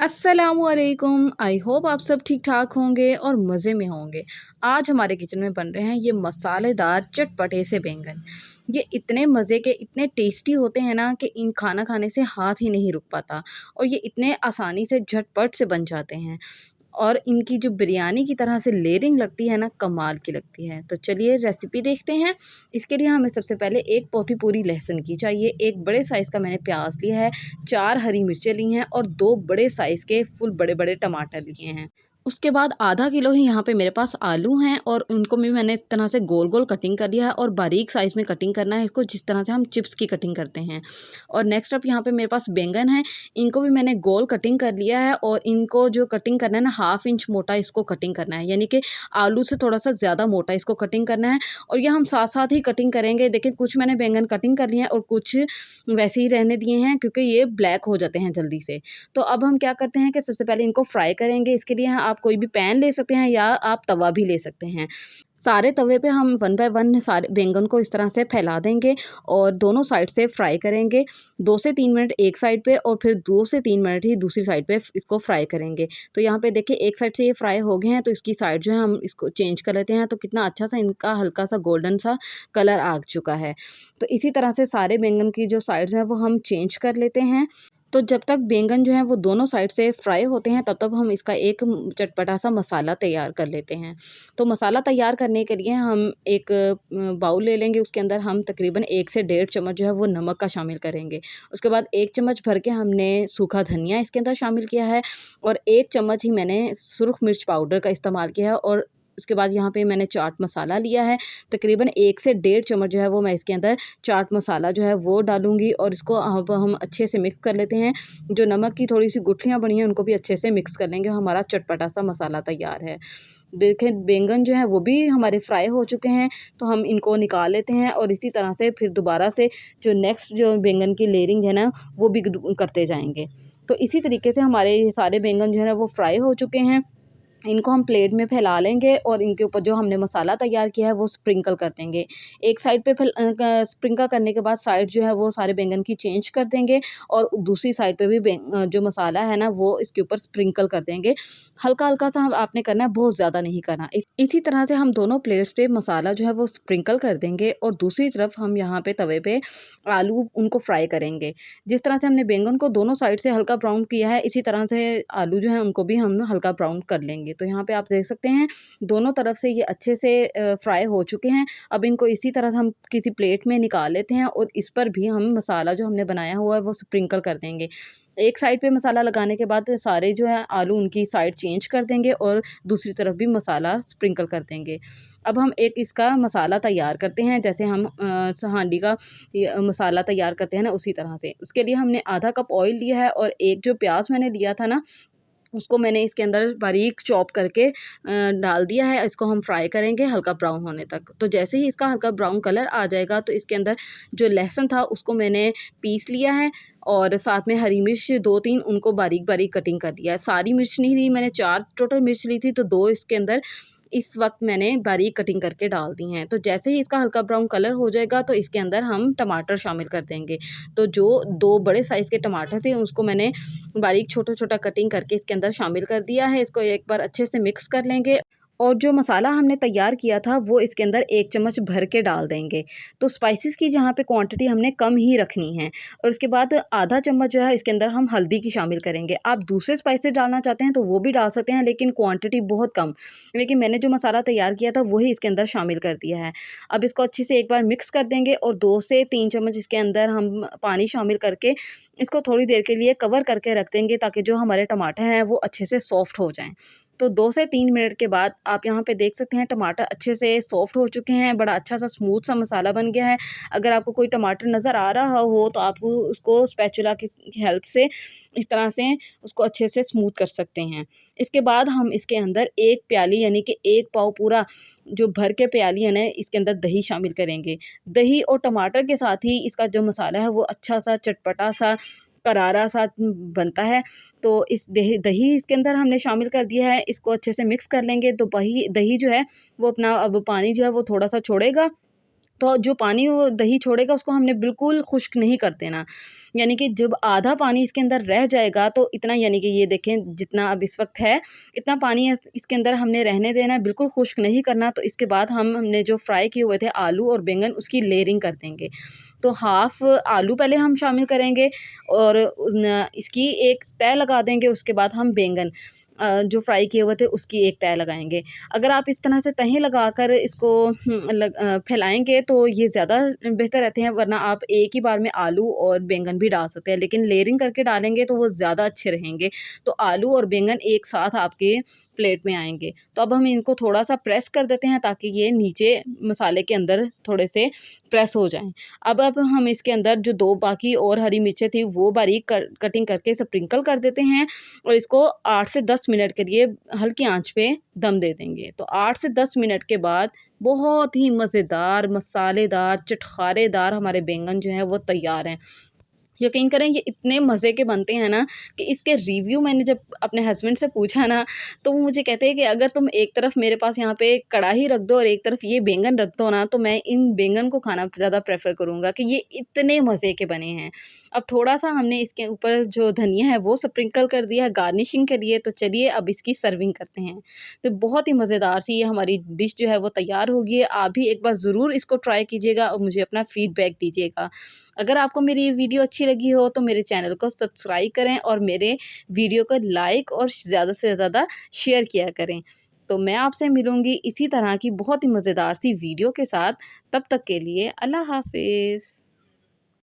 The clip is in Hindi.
अस्सलामुअलैकुम। आई होप आप सब ठीक ठाक होंगे और मज़े में होंगे। आज हमारे किचन में बन रहे हैं ये मसालेदार चटपटे से बैंगन। ये इतने मज़े के, इतने टेस्टी होते हैं ना कि इन खाना खाने से हाथ ही नहीं रुक पाता। और ये इतने आसानी से झटपट से बन जाते हैं। और इनकी जो बिरयानी की तरह से लेयरिंग लगती है ना, कमाल की लगती है। तो चलिए रेसिपी देखते हैं। इसके लिए हमें सबसे पहले एक पोथी पूरी लहसुन की चाहिए, एक बड़े साइज़ का मैंने प्याज लिया है, 4 हरी मिर्चें ली हैं और 2 बड़े साइज़ के फुल बड़े-बड़े टमाटर लिए हैं। उसके बाद आधा किलो ही यहाँ पे मेरे पास आलू हैं और उनको भी मैंने इस तरह से गोल-गोल कटिंग कर लिया है और बारीक साइज़ में कटिंग करना है इसको, जिस तरह से हम चिप्स की कटिंग करते हैं। और नेक्स्ट अप यहाँ पे मेरे पास बैंगन है, इनको भी मैंने गोल कटिंग कर लिया है और इनको जो कटिंग करना है ना, हाफ इंच मोटा इसको कटिंग करना है, यानी कि आलू से थोड़ा-सा ज़्यादा मोटा इसको कटिंग करना है। और ये हम साथ-साथ ही कटिंग करेंगे। देखिए कुछ मैंने बैंगन कटिंग कर लिए हैं और कुछ वैसे ही रहने दिए हैं क्योंकि ये ब्लैक हो जाते हैं जल्दी से। तो अब हम क्या करते हैं कि सबसे पहले इनको फ्राई करेंगे। इसके लिए आप कोई भी पैन ले सकते हैं या आप तवा भी ले सकते हैं। सारे तवे पे हम वन बाय वन सारे बैंगन को इस तरह से फैला देंगे और दोनों साइड से फ्राई करेंगे। 2 से 3 मिनट एक साइड पे और फिर 2 से 3 मिनट ही दूसरी साइड पे इसको फ्राई करेंगे। तो यहाँ पे देखिए एक साइड से ये फ्राई हो गए हैं, तो इसकी साइड जो है हम इसको चेंज कर लेते हैं। तो कितना अच्छा सा इनका हल्का सा गोल्डन सा कलर आ चुका है। तो इसी तरह से सारे बैंगन की जो साइड्स हैं वो हम चेंज कर लेते हैं। तो जब तक बैंगन जो है वो दोनों साइड से फ्राई होते हैं तब तक हम इसका एक चटपटा सा मसाला तैयार कर लेते हैं। तो मसाला तैयार करने के लिए हम एक बाउल ले लेंगे, उसके अंदर हम तकरीबन 1 से डेढ़ चम्मच जो है वो नमक का शामिल करेंगे। उसके बाद 1 चम्मच भर के हमने सूखा धनिया इसके अंदर शामिल किया है और 1 चम्मच ही मैंने सुरख मिर्च पाउडर का इस्तेमाल किया है और उसके बाद यहाँ पे मैंने चाट मसाला लिया है। तकरीबन 1 से डेढ़ चम्मच जो है वो मैं इसके अंदर चाट मसाला जो है वो डालूँगी और इसको अब हम अच्छे से मिक्स कर लेते हैं। जो नमक की थोड़ी-सी गुठलियाँ बनी हैं उनको भी अच्छे से मिक्स कर लेंगे, हमारा चटपटा सा मसाला तैयार है। देखें बैंगन जो है वो भी हमारे फ्राई हो चुके हैं, तो हम इनको निकाल लेते हैं और इसी तरह से फिर दोबारा से जो नेक्स्ट जो बैंगन की लेयरिंग है ना, वो भी करते जाएँगे। तो इसी तरीके से हमारे ये सारे बैंगन जो है ना वो फ्राई हो चुके हैं। इनको हम प्लेट में फैला लेंगे और इनके ऊपर जो हमने मसाला तैयार किया है वो स्प्रिंकल कर देंगे। एक साइड पे स्प्रिंकल करने के बाद साइड जो है वो सारे बैंगन की चेंज कर देंगे और दूसरी साइड पे भी जो मसाला है ना वो इसके ऊपर स्प्रिंकल कर देंगे। हल्का-हल्का सा आपने करना है, बहुत ज़्यादा नहीं करना। इसी तरह से हम दोनों प्लेट्स पे मसाला जो है वो स्प्रिंकल कर देंगे और दूसरी तरफ हम यहाँ पे तवे पे आलू उनको फ्राई करेंगे। जिस तरह से हमने बैंगन को दोनों साइड से हल्का ब्राउन किया है, इसी तरह से आलू जो है उनको भी हम हल्का ब्राउन कर लेंगे। तो यहाँ पे आप देख सकते हैं दोनों तरफ से ये अच्छे से फ्राई हो चुके हैं। अब इनको इसी तरह हम किसी प्लेट में निकाल लेते हैं और इस पर भी हम मसाला जो हमने बनाया हुआ है वो स्प्रिंकल कर देंगे। एक साइड पे मसाला लगाने के बाद सारे जो है आलू उनकी साइड चेंज कर देंगे और दूसरी तरफ भी मसाला स्प्रिंकल कर देंगे। अब हम एक इसका मसाला तैयार करते हैं, जैसे हम हांडी का ये मसाला तैयार करते हैं ना, उसी तरह से। उसके लिए हमने आधा कप ऑयल लिया है और एक जो प्याज मैंने लिया था ना, उसको मैंने इसके अंदर बारीक चॉप करके डाल दिया है। इसको हम फ्राई करेंगे हल्का ब्राउन होने तक। तो जैसे ही इसका हल्का ब्राउन कलर आ जाएगा तो इसके अंदर जो लहसुन था उसको मैंने पीस लिया है और साथ में हरी मिर्च 2-3 उनको बारीक-बारीक कटिंग कर दिया है। सारी मिर्च नहीं ली मैंने, 4 टोटल मिर्च ली थी तो 2 इसके अंदर इस वक़्त मैंने बारीक कटिंग करके डाल दी हैं। तो जैसे ही इसका हल्का ब्राउन कलर हो जाएगा तो इसके अंदर हम टमाटर शामिल कर देंगे। तो जो 2 बड़े साइज़ के टमाटर थे उसको मैंने बारीक छोटा-छोटा कटिंग करके इसके अंदर शामिल कर दिया है। इसको एक बार अच्छे से मिक्स कर लेंगे और जो मसाला हमने तैयार किया था वो इसके अंदर 1 चम्मच भर के डाल देंगे। तो स्पाइसेस की जहाँ पे क्वांटिटी हमने कम ही रखनी है और उसके बाद आधा चम्मच जो है इसके अंदर हम हल्दी की शामिल करेंगे। आप दूसरे स्पाइसेस डालना चाहते हैं तो वो भी डाल सकते हैं, लेकिन क्वांटिटी बहुत कम। लेकिन मैंने जो मसाला तैयार किया था वही इसके अंदर शामिल कर दिया है। अब इसको अच्छे से एक बार मिक्स कर देंगे और 2 से 3 चम्मच इसके अंदर हम पानी शामिल करके इसको थोड़ी देर के लिए कवर करके रख देंगे ताकि जो हमारे टमाटर हैं वो अच्छे से सॉफ्ट हो जाएँ। तो 2 से 3 मिनट के बाद आप यहाँ पे देख सकते हैं टमाटर अच्छे से सॉफ्ट हो चुके हैं, बड़ा अच्छा-सा स्मूथ सा मसाला बन गया है। अगर आपको कोई टमाटर नज़र आ रहा हो तो आप उसको स्पैचुला की हेल्प से इस तरह से उसको अच्छे से स्मूथ कर सकते हैं। इसके बाद हम इसके अंदर 1 प्याली यानी कि 1 पाव पूरा जो भर के प्याली है ना, इसके अंदर दही शामिल करेंगे। दही और टमाटर के साथ ही इसका जो मसाला है वो अच्छा-सा चटपटा-सा करारा-सा बनता है। तो इस दही दही इसके अंदर हमने शामिल कर दिया है, इसको अच्छे से मिक्स कर लेंगे। तो दही जो है वो अपना अब पानी जो है वो थोड़ा-सा छोड़ेगा। तो जो पानी वो दही छोड़ेगा उसको हमने बिल्कुल खुश्क नहीं कर देना। यानी कि जब आधा पानी इसके अंदर रह जाएगा तो इतना, यानी कि ये देखें जितना अब इस वक़्त है, इतना पानी इसके अंदर हमने रहने देना है, बिल्कुल खुश्क नहीं करना। तो इसके बाद हमने जो फ्राई किए हुए थे आलू और बैंगन उसकी लेयरिंग कर देंगे। तो हाफ़ आलू पहले हम शामिल करेंगे और इसकी एक तह लगा देंगे, उसके बाद हम बैंगन जो फ्राई किए हुए थे उसकी एक तह लगाएँगे। अगर आप इस तरह से तहें लगाकर इसको फैलाएँगे तो ये ज़्यादा बेहतर रहते हैं, वरना आप एक ही बार में आलू और बैंगन भी डाल सकते हैं, लेकिन लेयरिंग करके डालेंगे तो वो ज़्यादा अच्छे रहेंगे। तो आलू और बैंगन एक साथ आपके प्लेट में आएँगे। तो अब हम इनको थोड़ा-सा प्रेस कर देते हैं ताकि ये नीचे मसाले के अंदर थोड़े से प्रेस हो जाएँ। अब हम इसके अंदर जो 2 बाकी और हरी मिर्चें थी वो बारीक कटिंग करके स्प्रिंकल कर देते हैं और इसको 8 से 10 मिनट के लिए हल्की आँच पे दम दे देंगे। तो 8 से 10 मिनट के बाद बहुत ही मज़ेदार, मसालेदार, चटखारेदार हमारे बैंगन जो हैं वो तैयार हैं। यकीन करें ये इतने मज़े के बनते हैं ना कि इसके रिव्यू मैंने जब अपने हस्बैंड से पूछा ना, तो वो मुझे कहते हैं कि अगर तुम एक तरफ मेरे पास यहाँ पे कढ़ाई रख दो और एक तरफ ये बैंगन रख दो ना, तो मैं इन बैंगन को खाना ज़्यादा प्रेफ़र करूँगा कि ये इतने मज़े के बने हैं। अब थोड़ा-सा हमने इसके ऊपर जो धनिया है वो स्प्रिंकल कर दिया है गार्निशिंग के लिए, तो चलिए अब इसकी सर्विंग करते हैं। तो बहुत ही मज़ेदार सी ये हमारी डिश जो है वो तैयार हो गई है। आप भी एक बार ज़रूर इसको ट्राई कीजिएगा और मुझे अपना फ़ीडबैक दीजिएगा। अगर आपको मेरी ये वीडियो अच्छी लगी हो तो मेरे चैनल को सब्सक्राइब करें और मेरे वीडियो को लाइक और ज़्यादा से ज़्यादा शेयर किया करें। तो मैं आपसे मिलूँगी इसी तरह की बहुत ही मज़ेदार सी वीडियो के साथ। तब तक के लिए अल्लाह हाफ़िज़।